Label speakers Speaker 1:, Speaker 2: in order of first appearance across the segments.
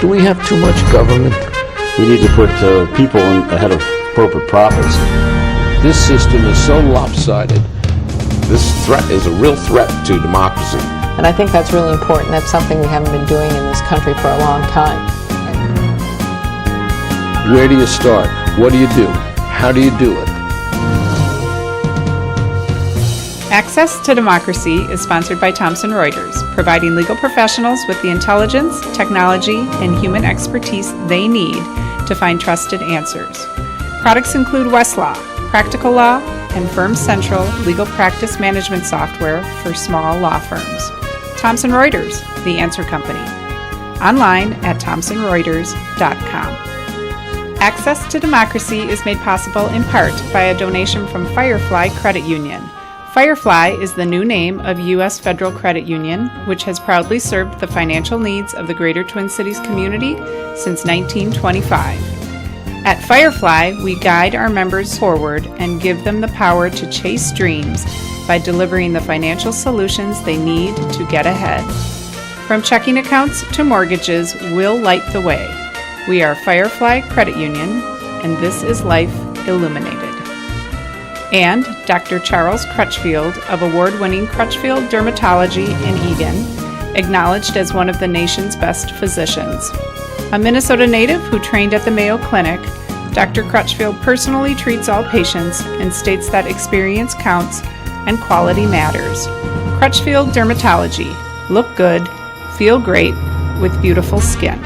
Speaker 1: Do we have too much government?
Speaker 2: We need to put people ahead of corporate profits.
Speaker 1: This system is so lopsided. This threat is a real threat to democracy.
Speaker 3: And I think that's really important. That's something we haven't been doing in this country for a long time.
Speaker 1: Where do you start? What do you do? How do you do it?
Speaker 4: Access to Democracy is sponsored by Thomson Reuters, providing legal professionals with the intelligence, technology, and human expertise they need to find trusted answers. Products include Westlaw, Practical Law, and Firm Central legal practice management software for small law firms. Thomson Reuters, the answer company. Online at thomsonreuters.com. Access to Democracy is made possible in part by a donation from Firefly Credit Union. Firefly is the new name of U.S. Federal Credit Union, which has proudly served the financial needs of the Greater Twin Cities community since 1925. At Firefly, we guide our members forward and give them the power to chase dreams by delivering the financial solutions they need to get ahead. From checking accounts to mortgages, we'll light the way. We are Firefly Credit Union, and this is Life Illuminated. And Dr. Charles Crutchfield of award-winning Crutchfield Dermatology in Eagan, acknowledged as one of the nation's best physicians. A Minnesota native who trained at the Mayo Clinic, Dr. Crutchfield personally treats all patients and states that experience counts and quality matters. Crutchfield Dermatology. Look good, feel great, with beautiful skin.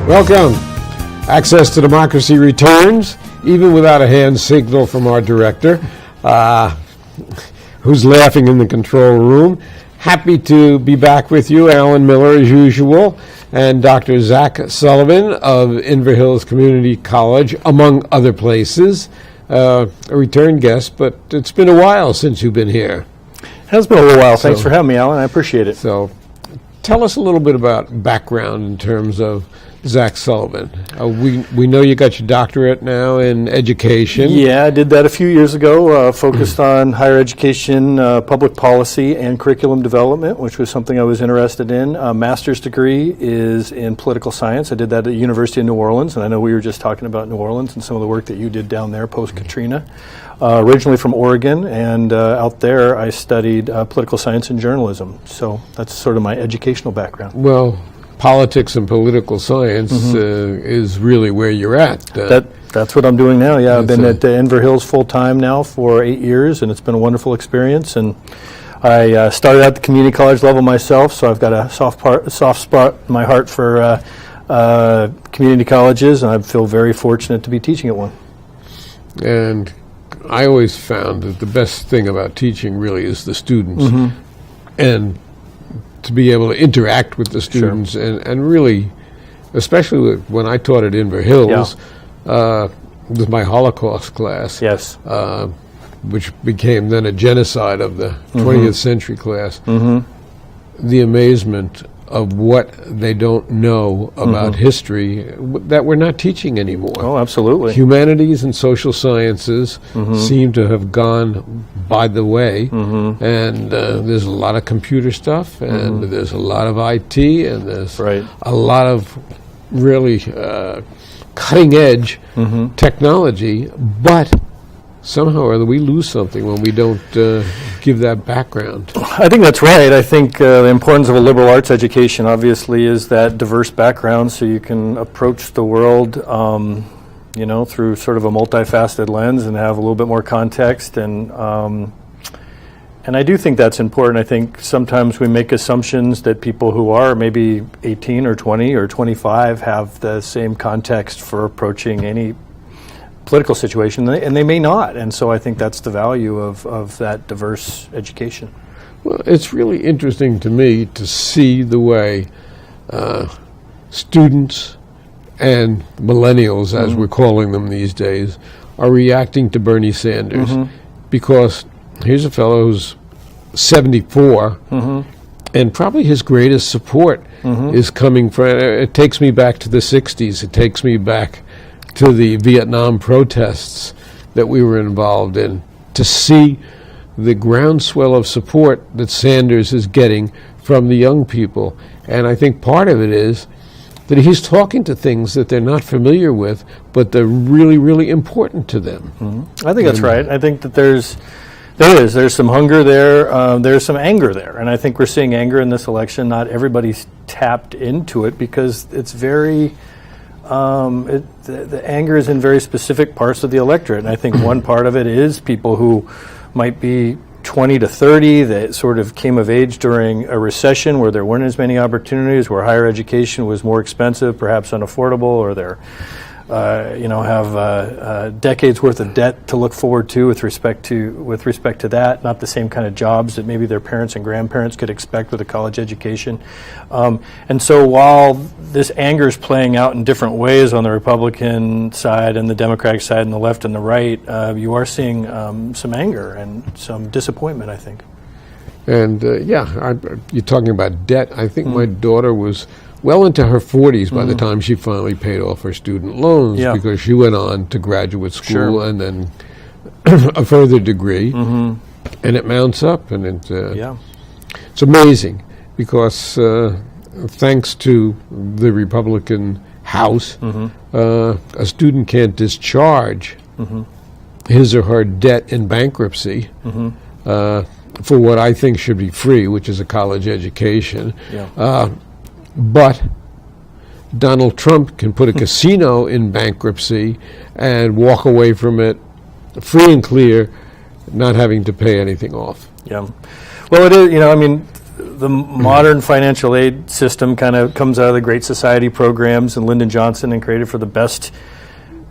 Speaker 5: Welcome. Access to Democracy returns, even without a hand signal from our director, who's laughing in the control room. Happy to be back with you, Alan Miller, as usual, and Dr. Zach Sullivan of Inver Hills Community College, among other places. A return guest, but it's been a while since you've been here.
Speaker 6: It has been a little while. Thanks for having me, Alan. I appreciate it.
Speaker 5: So tell us a little bit about background in terms of Zach Sullivan. We know you got your doctorate now in education.
Speaker 6: Yeah, I did that a few years ago, focused on higher education, public policy, and curriculum development, which was something I was interested in. A master's degree is in political science. I did that at the University of New Orleans, and I know we were just talking about New Orleans and some of the work that you did down there post-Katrina. Originally from Oregon, and out there I studied political science and journalism. So that's sort of my educational background.
Speaker 5: Well, politics and political science is really where you're at.
Speaker 6: That's what I'm doing now. Yeah, I've been at Inver Hills full time now for 8 years, and it's been a wonderful experience. And I started at the community college level myself, so I've got a soft spot in my heart for community colleges, and I feel very fortunate to be teaching at one.
Speaker 5: And I always found that the best thing about teaching really is the students, and to be able to interact with the students, and really, especially when I taught at Inver Hills, with my Holocaust class, which became then a genocide of the 20th century class, the amazement of what they don't know about history that we're not teaching anymore.
Speaker 6: Oh, absolutely.
Speaker 5: Humanities and social sciences seem to have gone by the way, and there's a lot of computer stuff, and there's a lot of IT, and there's a lot of really cutting-edge technology, but somehow or other we lose something when we don't give that background.
Speaker 6: I think that's right. I think the importance of a liberal arts education obviously is that diverse background, so you can approach the world through sort of a multifaceted lens and have a little bit more context. And I do think that's important. I think sometimes we make assumptions that people who are maybe 18 or 20 or 25 have the same context for approaching any political situation, and they may not. And so I think that's the value of that diverse education.
Speaker 5: Well, it's really interesting to me to see the way students and millennials, as we're calling them these days, are reacting to Bernie Sanders. Because here's a fellow who's 74, And probably his greatest support is coming from, it takes me back to the 60s. It takes me back to the Vietnam protests that we were involved in, to see the groundswell of support that Sanders is getting from the young people. And I think part of it is that he's talking to things that they're not familiar with, but they're really, really important to them.
Speaker 6: I think that's right. I think that there's some hunger there, there's some anger there, and I think we're seeing anger in this election. Not everybody's tapped into it because it's very, the anger is in very specific parts of the electorate, and I think one part of it is people who might be 20 to 30 that sort of came of age during a recession where there weren't as many opportunities, where higher education was more expensive, perhaps unaffordable, or they're have decades worth of debt to look forward to with respect to that. Not the same kind of jobs that maybe their parents and grandparents could expect with a college education. And so while this anger is playing out in different ways on the Republican side and the Democratic side and the left and the right, you are seeing some anger and some disappointment, I think.
Speaker 5: And you're talking about debt. I think my daughter was well into her 40s by the time she finally paid off her student loans, because she went on to graduate school and then a further degree, and it mounts up, and it's amazing because thanks to the Republican House, a student can't discharge his or her debt in bankruptcy for what I think should be free, which is a college education. But Donald Trump can put a casino in bankruptcy and walk away from it free and clear, not having to pay anything off.
Speaker 6: Yeah. Well, it is, the modern financial aid system kind of comes out of the Great Society programs and Lyndon Johnson, and created for the best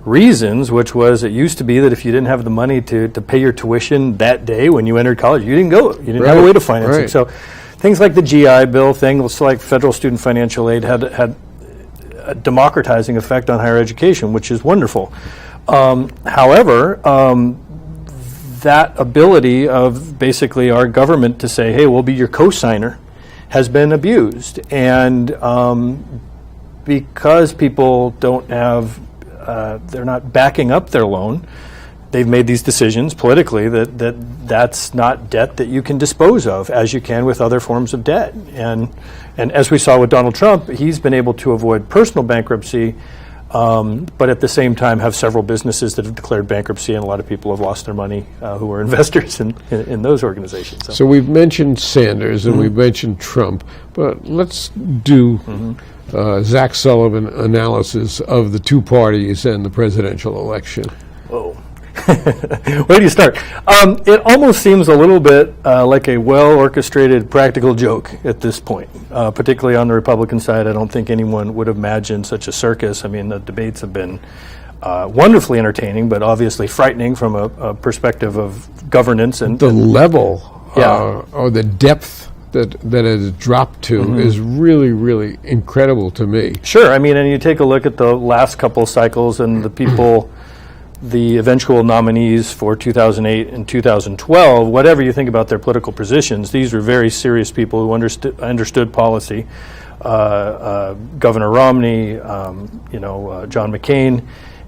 Speaker 6: reasons, which was it used to be that if you didn't have the money to pay your tuition that day when you entered college, you didn't go. You didn't have a way to finance it. So things like the GI Bill, things like federal student financial aid had a democratizing effect on higher education, which is wonderful. However, that ability of basically our government to say, hey, we'll be your co-signer, has been abused. And because people don't have, they're not backing up their loan, they've made these decisions politically that's not debt that you can dispose of as you can with other forms of debt. And as we saw with Donald Trump, he's been able to avoid personal bankruptcy, but at the same time have several businesses that have declared bankruptcy, and a lot of people have lost their mony who were investors in those organizations.
Speaker 5: So we've mentioned Sanders and we've mentioned Trump, but let's do Zach Sullivan analysis of the two parties and the presidential election.
Speaker 6: Whoa. Where do you start? It almost seems a little bit like a well-orchestrated practical joke at this point, particularly on the Republican side. I don't think anyone would have imagined such a circus. I mean, the debates have been wonderfully entertaining, but obviously frightening from a perspective of governance. And
Speaker 5: the level or the depth that it has dropped to is really, really incredible to me.
Speaker 6: Sure. I mean, and you take a look at the last couple cycles and the people, the eventual nominees for 2008 and 2012, whatever you think about their political positions, these were very serious people who understood policy. Governor Romney, John McCain.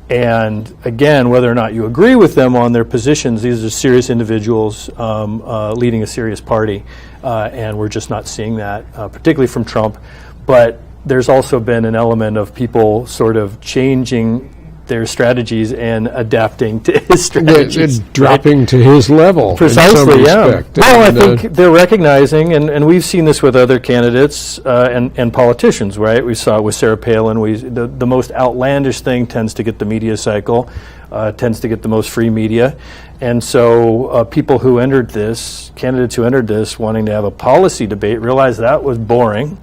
Speaker 6: And again, whether or not you agree with them on their positions, these are serious individuals leading a serious party. And we're just not seeing that, particularly from Trump. But there's also been an element of people sort of changing their strategies and adapting to his strategies.
Speaker 5: They're dropping to his level.
Speaker 6: Precisely, yeah. Well, I think they're recognizing, and we've seen this with other candidates and politicians, right? We saw it with Sarah Palin. The most outlandish thing tends to get the media cycle, tends to get the most free media. And so people who entered this, candidates who entered this wanting to have a policy debate, realized that was boring.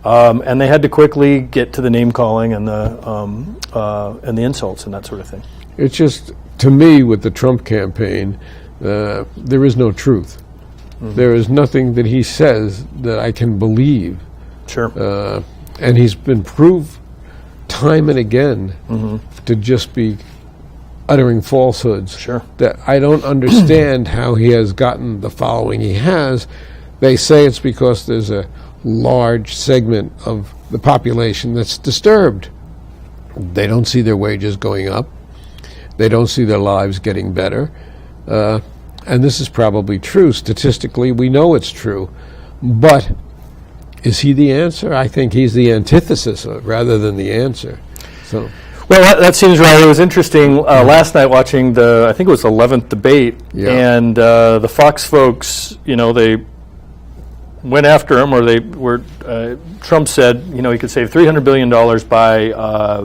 Speaker 6: And they had to quickly get to the name calling and the insults and that sort of thing.
Speaker 5: It's just, to me, with the Trump campaign, there is no truth. There is nothing that he says that I can believe.
Speaker 6: Sure.
Speaker 5: And he's been proved time and again to just be uttering falsehoods.
Speaker 6: Sure.
Speaker 5: That I don't understand how he has gotten the following he has. They say it's because there's a large segment of the population that's disturbed. They don't see their wages going up. They don't see their lives getting better. And this is probably true. Statistically, we know it's true. But is he the answer? I think he's the antithesis rather than the answer. So,
Speaker 6: Well, that seems right. It was interesting last night watching I think it was the 11th debate, and the Fox folks, they went after him, Trump said, he could save $300 billion by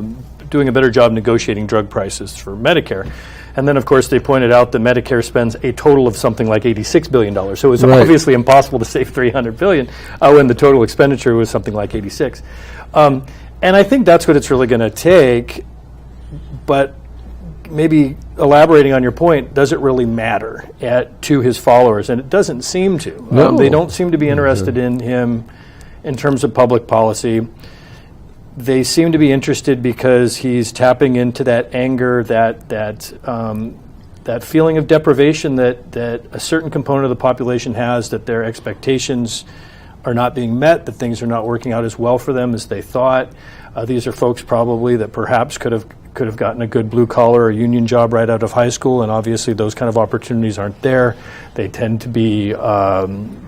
Speaker 6: doing a better job negotiating drug prices for Medicare. And then, of course, they pointed out that Medicare spends a total of something like $86 billion. So it was obviously impossible to save $300 billion when the total expenditure was something like 86. And I think that's what it's really going to take. But maybe elaborating on your point, does it really matter to his followers? And it doesn't seem to.
Speaker 5: No.
Speaker 6: They don't seem to be interested in him in terms of public policy. They seem to be interested because he's tapping into that anger, that feeling of deprivation that a certain component of the population has, that their expectations are not being met, that things are not working out as well for them as they thought. These are folks probably that perhaps could have gotten a good blue collar or union job right out of high school, and obviously those kind of opportunities aren't there. They tend to be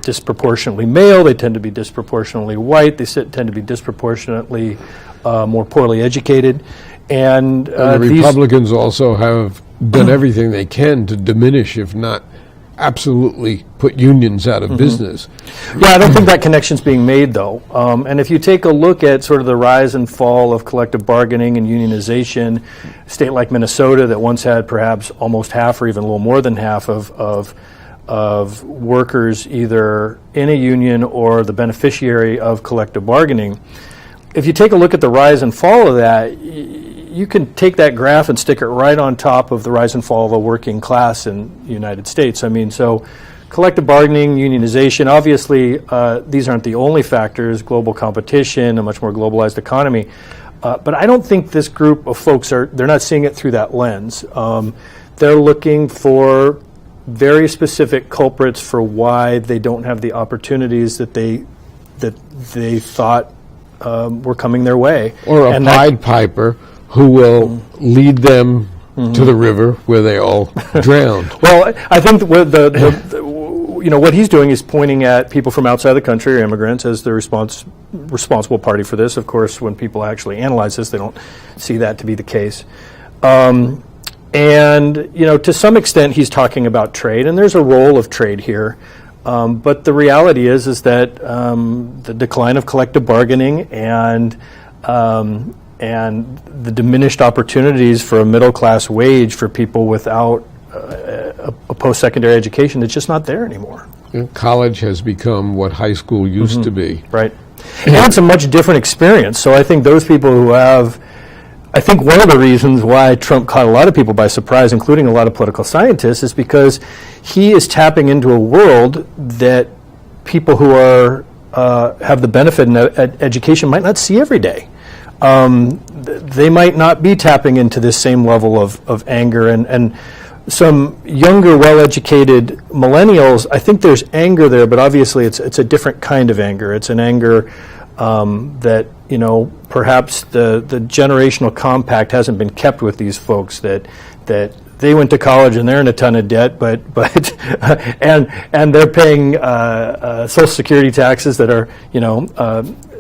Speaker 6: disproportionately male. They tend to be disproportionately white. They tend to be disproportionately more poorly educated. And
Speaker 5: the Republicans also have done everything they can to diminish, if not absolutely put unions out of business.
Speaker 6: Yeah, I don't think that connection's being made, though. And if you take a look at sort of the rise and fall of collective bargaining and unionization, a state like Minnesota that once had perhaps almost half or even a little more than half of workers either in a union or the beneficiary of collective bargaining, if you take a look at the rise and fall of that, you can take that graph and stick it right on top of the rise and fall of the working class in the United States. I mean, so collective bargaining, unionization, obviously these aren't the only factors, global competition, a much more globalized economy. But I don't think this group of folks they're not seeing it through that lens. They're looking for very specific culprits for why they don't have the opportunities that they thought were coming their way.
Speaker 5: Or a Pied Piper who will lead them to the river where they all drowned.
Speaker 6: Well, I think what he's doing is pointing at people from outside the country or immigrants as the responsible party for this. Of course, when people actually analyze this, they don't see that to be the case. And to some extent, he's talking about trade, and there's a role of trade here. But the reality is that the decline of collective bargaining and the diminished opportunities for a middle-class wage for people without a post-secondary education, it's just not there anymore.
Speaker 5: College has become what high school used to be.
Speaker 6: Right. And it's a much different experience. So I think those people who I think one of the reasons why Trump caught a lot of people by surprise, including a lot of political scientists, is because he is tapping into a world that people who have the benefit in education might not see every day. They might not be tapping into this same level of anger, and some younger, well-educated millennials, I think there's anger there, but obviously it's a different kind of anger. It's an anger that, perhaps the generational compact hasn't been kept with these folks, that they went to college and they're in a ton of debt, but and they're paying Social Security taxes that are,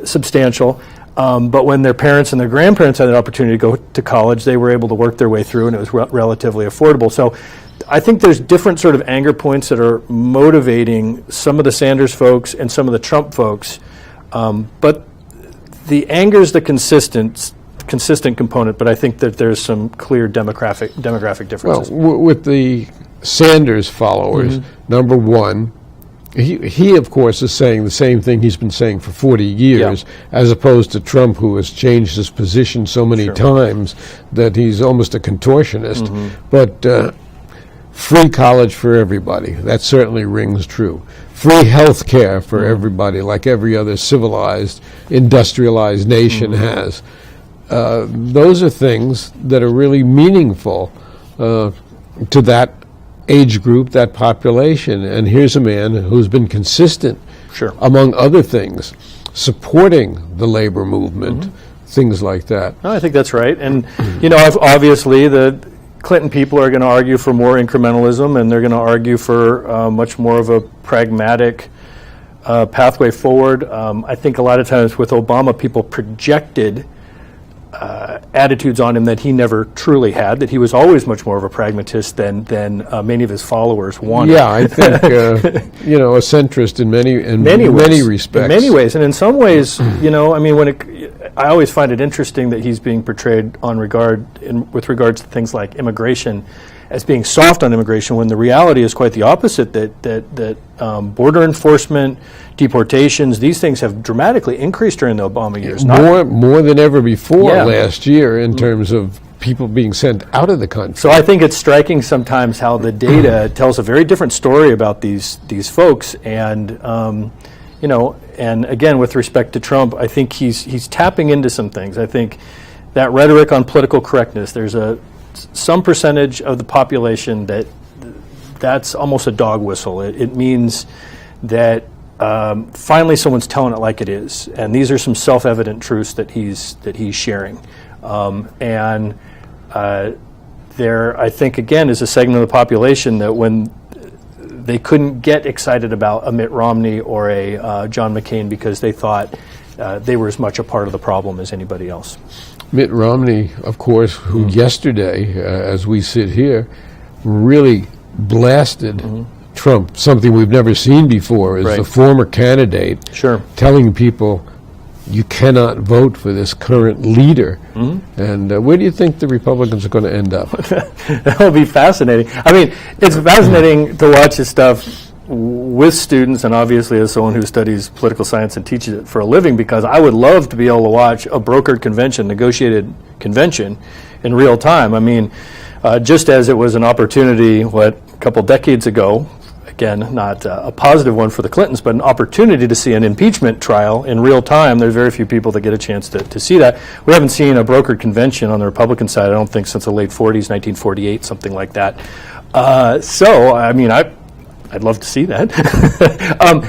Speaker 6: substantial. But when their parents and their grandparents had an opportunity to go to college, they were able to work their way through, and it was relatively affordable. So I think there's different sort of anger points that are motivating some of the Sanders folks and some of the Trump folks. But the anger is the consistent component, but I think that there's some clear demographic differences.
Speaker 5: Well, with the Sanders followers, number one, he of course is saying the same thing he's been saying for 40 years, as opposed to Trump, who has changed his position so many times that he's almost a contortionist. But free college for everybody, that certainly rings true. Free health care for everybody, like every other civilized, industrialized nation has. Those are things that are really meaningful to that age group, that population. And here's a man who's been consistent
Speaker 6: Sure.
Speaker 5: among other things, supporting the labor movement, things like that.
Speaker 6: No, I think that's right. And, obviously the Clinton people are going to argue for more incrementalism, and they're going to argue for much more of a pragmatic pathway forward. I think a lot of times with Obama, people projected attitudes on him that he never truly had, that he was always much more of a pragmatist than many of his followers wanted.
Speaker 5: Yeah, I think a centrist in many respects.
Speaker 6: In many ways, and in some ways, I always find it interesting that he's being portrayed with regards to things like immigration as being soft on immigration, when the reality is quite the opposite. That border enforcement, deportations, these things have dramatically increased during the Obama years.
Speaker 5: More than ever before
Speaker 6: Yeah.
Speaker 5: last year in terms of people being sent out of the country.
Speaker 6: So I think it's striking sometimes how the data tells a very different story about these folks, and and again, with respect to Trump, I think he's tapping into some things. I think that rhetoric on political correctness, there's some percentage of the population that's almost a dog whistle. It means that finally someone's telling it like it is, and these are some self-evident truths that he's sharing. There, I think, again, is a segment of the population that when they couldn't get excited about a Mitt Romney or a John McCain because they thought they were as much a part of the problem as anybody else.
Speaker 5: Mitt Romney, of course, who yesterday, as we sit here, really blasted Trump, something we've never seen before, as a former candidate, telling people you cannot vote for this current leader. And where do you think the Republicans are going to end up?
Speaker 6: That'll be fascinating. I mean, it's fascinating to watch this stuff with students, and obviously as someone who studies political science and teaches it for a living, because I would love to be able to watch a brokered convention, negotiated convention in real time. I mean, just as it was an opportunity, a couple decades ago, again, not a positive one for the Clintons, but an opportunity to see an impeachment trial in real time. There's very few people that get a chance to see that. We haven't seen a brokered convention on the Republican side, I don't think, since the late 40s, 1948, something like that. So, I mean, I'd love to see that.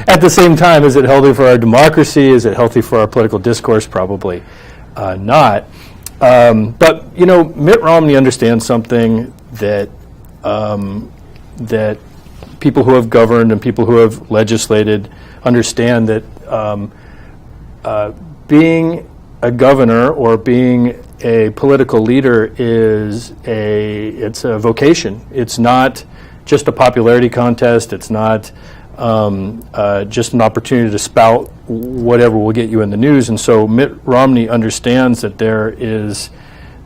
Speaker 6: At the same time, is it healthy for our democracy? Is it healthy for our political discourse? Probably not. But, Mitt Romney understands something that people who have governed and people who have legislated understand, that being a governor or being a political leader it's a vocation. It's not just a popularity contest. It's not just an opportunity to spout whatever will get you in the news. And so Mitt Romney understands that there is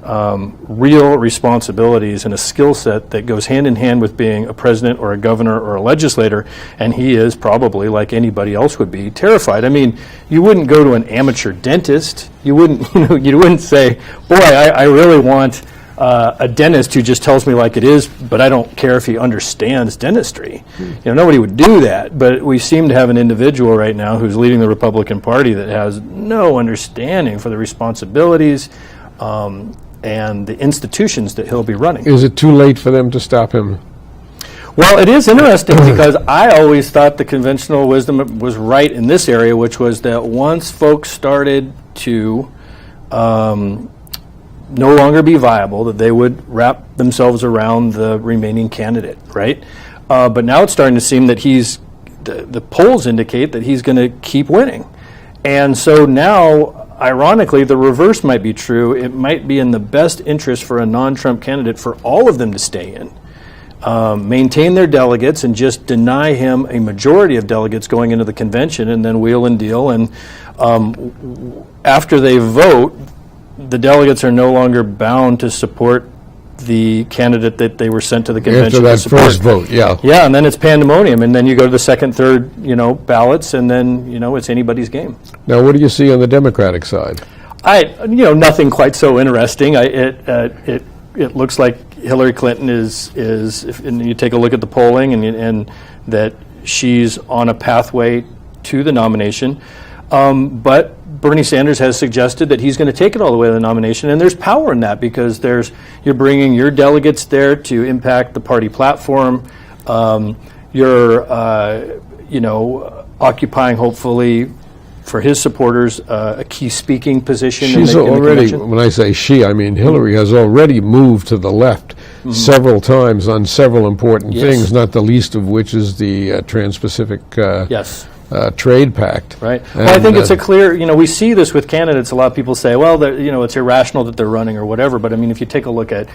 Speaker 6: real responsibilities and a skill set that goes hand in hand with being a president or a governor or a legislator, and he is probably, like anybody else would be, terrified. I mean, you wouldn't go to an amateur dentist. You wouldn't, you wouldn't say, boy, I really want a dentist who just tells me like it is, but I don't care if he understands dentistry. Nobody would do that, but we seem to have an individual right now who's leading the Republican Party that has no understanding for the responsibilities and the institutions that he'll be running.
Speaker 5: Is it too late for them to stop him?
Speaker 6: Well, it is interesting because I always thought the conventional wisdom was right in this area, which was that once folks started to no longer be viable, that they would wrap themselves around the remaining candidate, right? But now it's starting to seem that the polls indicate that he's going to keep winning. And so now, ironically, the reverse might be true. It might be in the best interest for a non-Trump candidate for all of them to stay in, maintain their delegates, and just deny him a majority of delegates going into the convention, and then wheel and deal. And after they vote, the delegates are no longer bound to support the candidate that they were sent to the convention
Speaker 5: After that
Speaker 6: to support.
Speaker 5: first vote, yeah.
Speaker 6: Yeah, and then it's pandemonium, and then you go to the second, third, ballots, and then, it's anybody's game.
Speaker 5: Now, what do you see on the Democratic side?
Speaker 6: Nothing quite so interesting. It looks like Hillary Clinton is and you take a look at the polling, and that she's on a pathway to the nomination. But Bernie Sanders has suggested that he's going to take it all the way to the nomination, and there's power in that because you're bringing your delegates there to impact the party platform. You're occupying, hopefully, for his supporters, a key speaking position
Speaker 5: She's
Speaker 6: in the
Speaker 5: already,
Speaker 6: convention.
Speaker 5: when I say she, I mean Hillary has already moved to the left several times on several important
Speaker 6: Yes.
Speaker 5: things, not the least of which is the Trans-Pacific
Speaker 6: Yes.
Speaker 5: Trade Pact.
Speaker 6: Right.
Speaker 5: And,
Speaker 6: Well, I think it's a clear, we see this with candidates. A lot of people say, well, it's irrational that they're running or whatever. But I mean, if you take a look at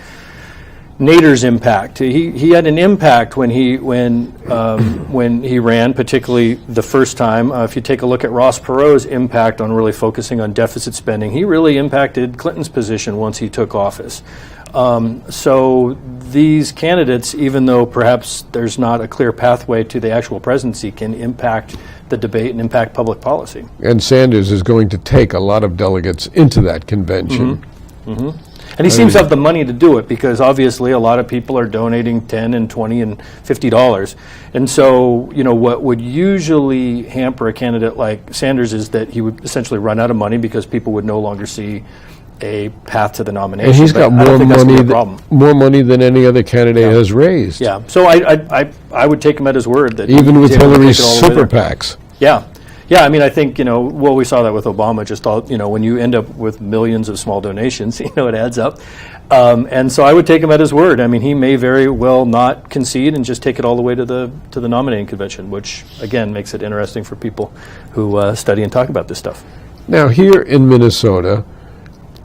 Speaker 6: Nader's impact, he had an impact when he ran, particularly the first time. If you take a look at Ross Perot's impact on really focusing on deficit spending, he really impacted Clinton's position once he took office. So these candidates, even though perhaps there's not a clear pathway to the actual presidency, can impact the debate and impact public policy.
Speaker 5: And Sanders is going to take a lot of delegates into that convention.
Speaker 6: And he seems to have the money to do it, because obviously a lot of people are donating $10 and $20 and $50. And so, what would usually hamper a candidate like Sanders is that he would essentially run out of money because people would no longer see a path to the nomination.
Speaker 5: And he's
Speaker 6: But
Speaker 5: got
Speaker 6: I don't
Speaker 5: more
Speaker 6: think that's gonna
Speaker 5: money,
Speaker 6: be a problem.
Speaker 5: more money than any other candidate has raised.
Speaker 6: Yeah. So I would take him at his word that
Speaker 5: Even with
Speaker 6: he's able to
Speaker 5: Hillary's
Speaker 6: take it all the way
Speaker 5: super
Speaker 6: there.
Speaker 5: PACs.
Speaker 6: Yeah. I mean, I think, we saw that with Obama, just all, when you end up with millions of small donations, it adds up. And so I would take him at his word. I mean, he may very well not concede and just take it all the way to the nominating convention, which, again, makes it interesting for people who study and talk about this stuff.
Speaker 5: Now, here in Minnesota,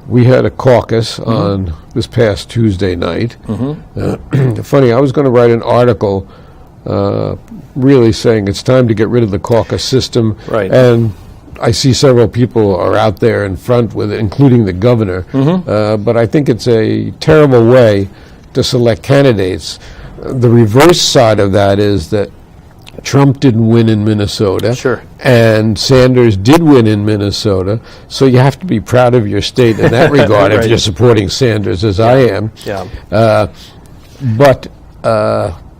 Speaker 5: we had a caucus on this past Tuesday night. Funny, I was going to write an article really saying it's time to get rid of the caucus system.
Speaker 6: Right.
Speaker 5: And I see several people are out there in front with it, including the governor. But I think it's a terrible way to select candidates. The reverse side of that is that Trump didn't win in Minnesota.
Speaker 6: Sure.
Speaker 5: And Sanders did win in Minnesota. So you have to be proud of your state in that regard if
Speaker 6: Right.
Speaker 5: you're supporting Sanders, as I am.
Speaker 6: Yeah.
Speaker 5: But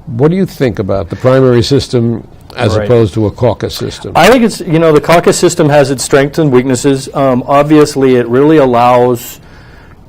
Speaker 5: what do you think about the primary system as
Speaker 6: Right.
Speaker 5: opposed to a caucus system?
Speaker 6: I think it's, the caucus system has its strengths and weaknesses. Obviously, it really allows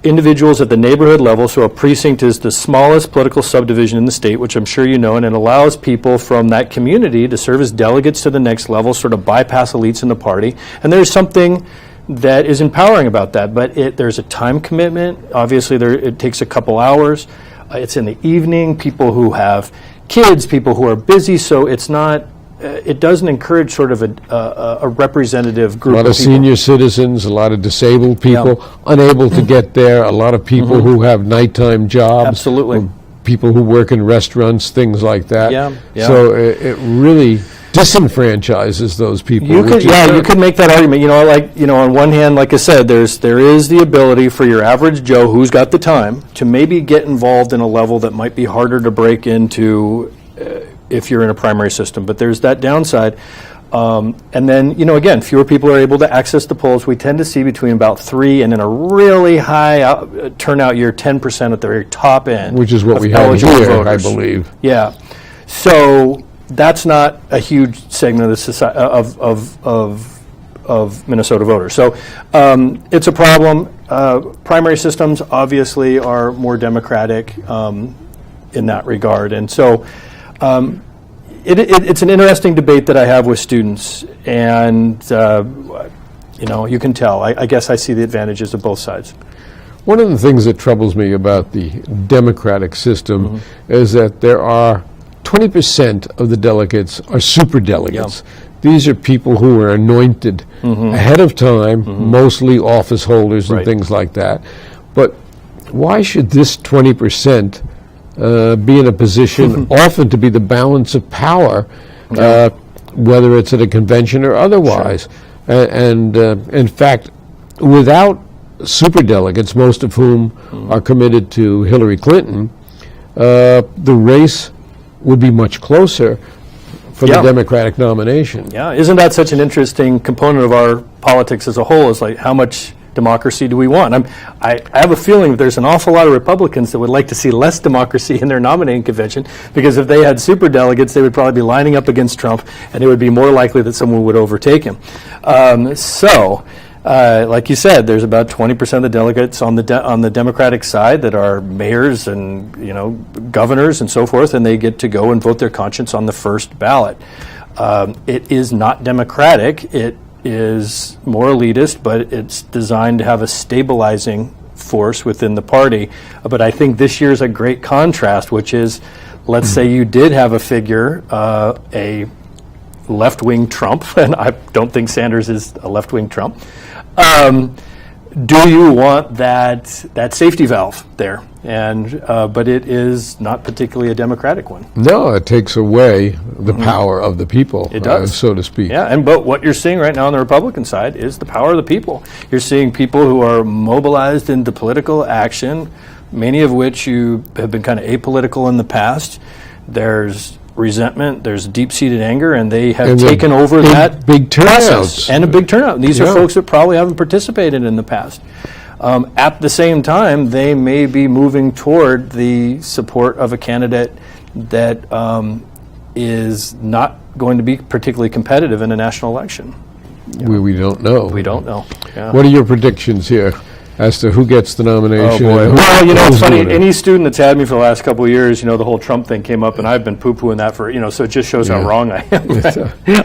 Speaker 6: individuals at the neighborhood level, so a precinct is the smallest political subdivision in the state, which I'm sure you know, and it allows people from that community to serve as delegates to the next level, sort of bypass elites in the party. And there's something that is empowering about that, but there's a time commitment. Obviously, it takes a couple hours. It's in the evening, people who have kids, people who are busy, so it's not, it doesn't encourage sort of a representative group
Speaker 5: A lot of
Speaker 6: people.
Speaker 5: senior citizens, a lot of disabled people unable to get there, a lot of people who have nighttime jobs.
Speaker 6: Absolutely.
Speaker 5: People who work in restaurants, things like that.
Speaker 6: Yeah.
Speaker 5: So it really disenfranchises those people.
Speaker 6: You
Speaker 5: which
Speaker 6: could,
Speaker 5: is
Speaker 6: you could make that argument. On one hand, like I said, there is the ability for your average Joe who's got the time to maybe get involved in a level that might be harder to break into if you're in a primary system. But there's that downside. And then, again, fewer people are able to access the polls. We tend to see between about 3 and in a really high turnout year, 10% at the very top end.
Speaker 5: which is what
Speaker 6: of
Speaker 5: we have
Speaker 6: eligible
Speaker 5: here,
Speaker 6: voters.
Speaker 5: I believe.
Speaker 6: Yeah. So that's not a huge segment of the society of Minnesota voters. So it's a problem. Primary systems obviously are more democratic in that regard, and so it's an interesting debate that I have with students, and you can tell. I guess I see the advantages of both sides.
Speaker 5: One of the things that troubles me about the democratic system is that there are 20% of the delegates are super delegates. These are people who are anointed ahead of time, mostly office holders and
Speaker 6: Right.
Speaker 5: things like that. But why should this 20% be in a position often to be the balance of power, whether it's at a convention or otherwise? And in fact, without superdelegates, most of whom are committed to Hillary Clinton, the race would be much closer for the Democratic nomination.
Speaker 6: Yeah, isn't that such an interesting component of our politics as a whole? Is like, how much democracy do we want? I have a feeling that there's an awful lot of Republicans that would like to see less democracy in their nominating convention, because if they had superdelegates, they would probably be lining up against Trump, and it would be more likely that someone would overtake him. Like you said, there's about 20% of the delegates on the Democratic side that are mayors and governors and so forth, and they get to go and vote their conscience on the first ballot. It is not democratic. It is more elitist, but it's designed to have a stabilizing force within the party. But I think this year's a great contrast, which is, let's say you did have a figure, a left-wing Trump, and I don't think Sanders is a left-wing Trump. Do you want that safety valve there? And but it is not particularly a democratic one.
Speaker 5: No, it takes away the power of the people,
Speaker 6: It does.
Speaker 5: so to speak.
Speaker 6: Yeah, but what you're seeing right now on the Republican side is the power of the people. You're seeing people who are mobilized into political action, many of which you have been kind of apolitical in the past. There's resentment, there's deep-seated anger, and they have
Speaker 5: And
Speaker 6: taken over that
Speaker 5: big turnouts.
Speaker 6: process. And a big turnout. And these are
Speaker 5: Yeah.
Speaker 6: folks that probably haven't participated in the past. At the same time, they may be moving toward the support of a candidate that is not going to be particularly competitive in a national election.
Speaker 5: We don't know.
Speaker 6: We don't know. Yeah.
Speaker 5: What are your predictions here as to who gets the
Speaker 6: Oh,
Speaker 5: nomination?
Speaker 6: boy.
Speaker 5: and
Speaker 6: Well, it's
Speaker 5: who's
Speaker 6: funny.
Speaker 5: doing it?
Speaker 6: Any student that's had me for the last couple of years, the whole Trump thing came up, and I've been poo-pooing that for, so it just shows how
Speaker 5: Yeah.
Speaker 6: wrong I am.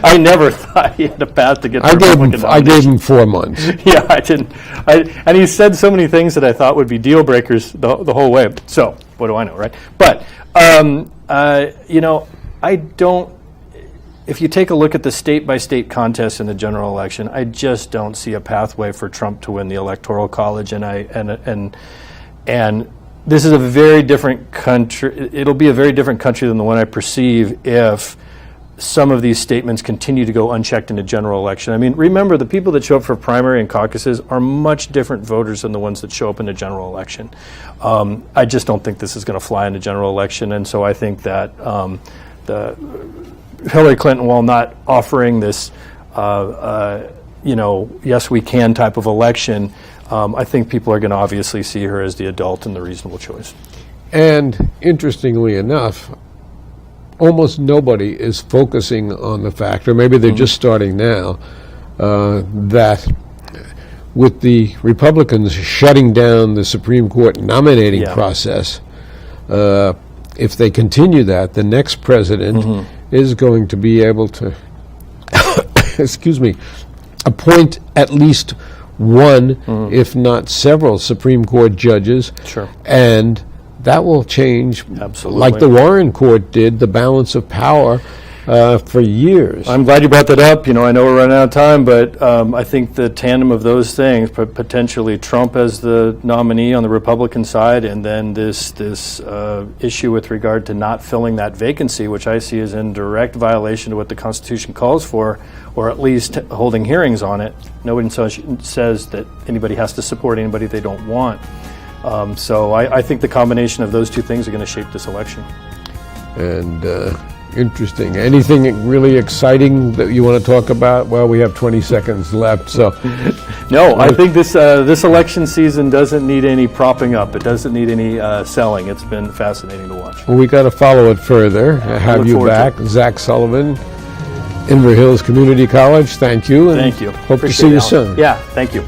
Speaker 6: I never thought he had a path to get the
Speaker 5: I
Speaker 6: Republican nomination.
Speaker 5: gave him 4 months.
Speaker 6: Yeah, I didn't. And he said so many things that I thought would be deal breakers the whole way. So, what do I know, right? But, I don't. If you take a look at the state-by-state contest in the general election, I just don't see a pathway for Trump to win the Electoral College, and this is a very different country. It'll be a very different country than the one I perceive if some of these statements continue to go unchecked in a general election. I mean, remember, the people that show up for primary and caucuses are much different voters than the ones that show up in a general election. I just don't think this is going to fly in a general election, and so I think that the Hillary Clinton, while not offering this, yes, we can type of election, I think people are going to obviously see her as the adult and the reasonable choice.
Speaker 5: And interestingly enough, almost nobody is focusing on the fact, or maybe they're just starting now, that with the Republicans shutting down the Supreme Court nominating
Speaker 6: Yeah.
Speaker 5: process, if they continue that, the next president is going to be able to, excuse me, appoint at least one, if not several, Supreme Court judges.
Speaker 6: Sure.
Speaker 5: And that will change,
Speaker 6: Absolutely.
Speaker 5: like the Warren Court did, the balance of power for years.
Speaker 6: I'm glad you brought that up. I know we're running out of time, but I think the tandem of those things, potentially Trump as the nominee on the Republican side, and then this issue with regard to not filling that vacancy, which I see as in direct violation to what the Constitution calls for, or at least holding hearings on it. Nobody says that anybody has to support anybody they don't want. So I think the combination of those two things are going to shape this election.
Speaker 5: And interesting. Anything really exciting that you want to talk about? Well, we have 20 seconds left, so
Speaker 6: No, I think this election season doesn't need any propping up. It doesn't need any selling. It's been fascinating to watch.
Speaker 5: we got to follow it further. Have
Speaker 6: look
Speaker 5: you
Speaker 6: forward to
Speaker 5: back, Zach Sullivan, Inver Hills Community College. Thank you. and
Speaker 6: Thank you.
Speaker 5: Hope to
Speaker 6: Appreciate
Speaker 5: see you
Speaker 6: it, Alan.
Speaker 5: soon.
Speaker 6: Yeah, thank you.